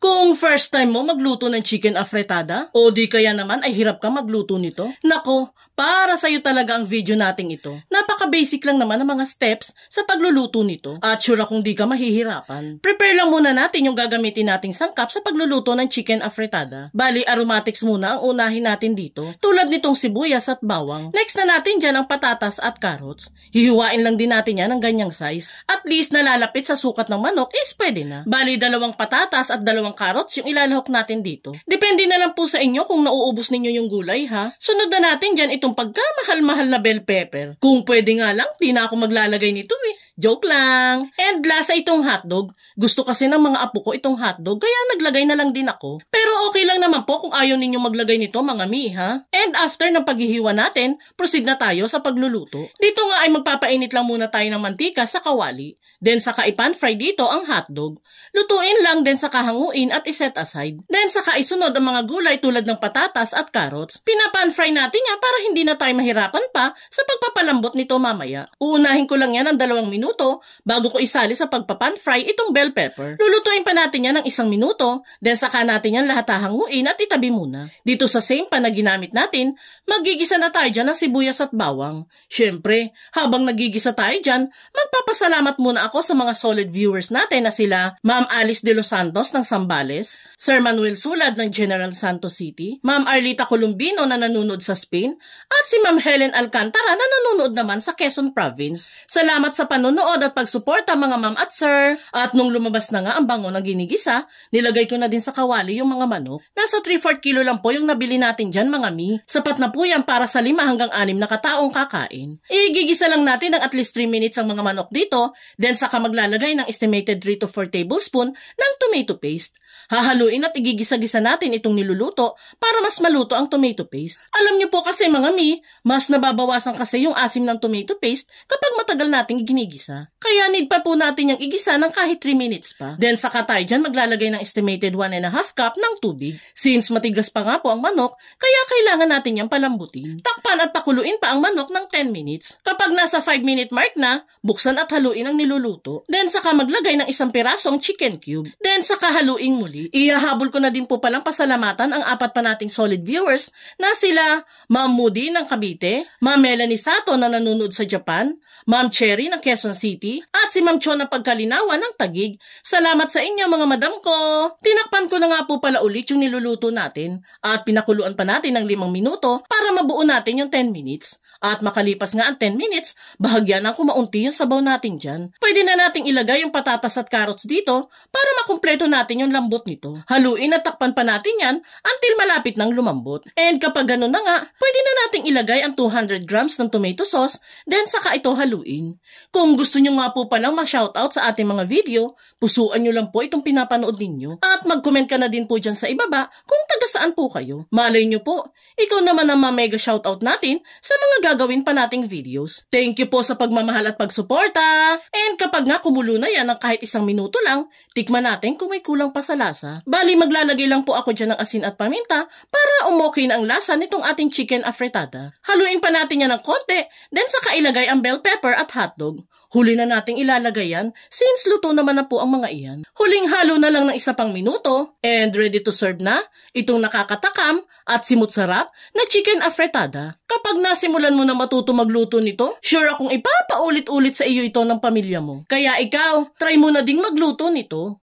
Kung first time mo magluto ng chicken afritada, o di kaya naman ay hirap ka magluto nito, nako, para sa'yo talaga ang video nating ito. Napaka-basic lang naman ang mga steps sa pagluluto nito at sure akong di ka mahihirapan. Prepare lang muna natin yung gagamitin nating sangkap sa pagluluto ng chicken afritada. Bali, aromatics muna ang unahin natin dito, tulad nitong sibuyas at bawang. Next na natin dyan ang patatas at carrots. Hihiwain lang din natin yan ng ganyang size. At least nalalapit sa sukat ng manok is pwede na. Bali, 2 patatas at 2 carrots yung ilalahok natin dito. Depende na lang po sa inyo kung nauubos ninyo yung gulay ha. Sunod na natin dyan itong pagkamahal-mahal na bell pepper. Kung pwede nga lang, di na ako maglalagay nito eh. Joke lang. And lasa itong hotdog. Gusto kasi ng mga apo ko itong hotdog, kaya naglagay na lang din ako. Pero okay lang naman po kung ayaw ninyo maglagay nito mga mi ha. And after ng paghihiwa natin, proceed na tayo sa pagluluto. Dito nga ay magpapainit lang muna tayo ng mantika sa kawali. Then saka ipan fry dito ang hotdog. Lutuin lang then saka hanguin at iset aside. Then saka isunod ang mga gulay tulad ng patatas at carrots. Pinapan fry natin yan para hindi na tayo mahirapan pa sa pagpapalambot nito mamaya. Uunahin ko lang yan ng 2 minuto bago ko isali sa pagpapan fry itong bell pepper. Lulutuin pa natin yan ng 1 minuto. Then saka natin yan lahat hahanguin at itabi muna. Dito sa same pan na ginamit natin, magigisa na tayo dyan ng sibuyas at bawang. Syempre, habang nagigisa tayo dyan, magpapasalamat muna ako sa mga solid viewers natin na sila Ma'am Alice de los Santos ng Zambales, Sir Manuel Sulad ng General Santos City, Ma'am Arlita Columbino na nanonood sa Spain, at si Ma'am Helen Alcantara na nanonood naman sa Quezon Province. Salamat sa panonood at pagsuporta mga ma'am at sir. At nung lumabas na nga ang bango na ginigisa, nilagay ko na din sa kawali yung mga manok. Nasa 3/4 kilo lang po yung nabili natin dyan mga mi. Sapat na po yan para sa 5 hanggang 6 na kataong kakain. Igigisa lang natin ng at least 3 minutes ang mga manok dito, then saka maglalagay ng estimated 3 to 4 tablespoon ng tomato paste. Hahaluin at igigisa-gisa natin itong niluluto para mas maluto ang tomato paste. Alam niyo po kasi mga mi, mas nababawasan kasi yung asim ng tomato paste kapag matagal nating ginigisa. Kaya need pa po natin yung igisa ng kahit 3 minutes pa. Then saka tayo dyan maglalagay ng estimated 1.5 cup ng tubig. Since matigas pa nga po ang manok, kaya kailangan natin yung palambutin. Takpan at pakuluin pa ang manok ng 10 minutes. Kapag nasa 5-minute mark na, buksan at haluin ang niluluto. Then saka maglagay ng 1 pirasong chicken cube. Then saka haluin muli. Ihahabol ko na din po palang pasalamatan ang 4 pa nating solid viewers na sila Ma'am Moody ng Cavite, Ma'am Melanie Sato na nanonood sa Japan, Ma'am Cherry ng Quezon City, at si Ma'am Cho ng Pagkalinawan ng Taguig. Salamat sa inyo mga madam ko! Tinakpan ko na nga po pala ulit yung niluluto natin at pinakuluan pa natin ng 5 minuto para mabuo natin yung 10 minutes. At makalipas nga ang 10 minutes, bahagyan ng kumaunti yung sabaw natin dyan. Pwede na nating ilagay yung patatas at carrots dito para makumpleto natin yung lambot nito. Haluin at takpan pa natin yan until malapit ng lumambot. And kapag ganun na nga, pwede na nating ilagay ang 200 grams ng tomato sauce, then saka ito haluin. Kung gusto nyo nga po palang ma-shoutout sa ating mga video, pusuan nyo lang po itong pinapanood ninyo. At mag-comment ka na din po dyan sa ibaba kung taga saan po kayo. Malay nyo po, ikaw naman ang ma-mega shoutout natin sa mga gagawin pa nating videos. Thank you po sa pagmamahal at pagsuporta. And kapag nga kumulo na yan ng kahit 1 minuto lang, tikman natin kung may kulang pa sa lasa. Bali, maglalagay lang po ako dyan ng asin at paminta para umokay na ang lasa nitong ating chicken afritada. Haluin pa natin yan ng konti, then saka ilagay ang bell pepper at hotdog. Huli na nating ilalagay yan since luto naman na po ang mga iyan. Huling halo na lang ng 1 pang minuto and ready to serve na itong nakakatakam at simut-sarap na chicken afritada. Kapag nasimulan mo na matuto magluto nito, sure akong ipapaulit-ulit sa iyo ito ng pamilya mo. Kaya ikaw, try mo na ding magluto nito.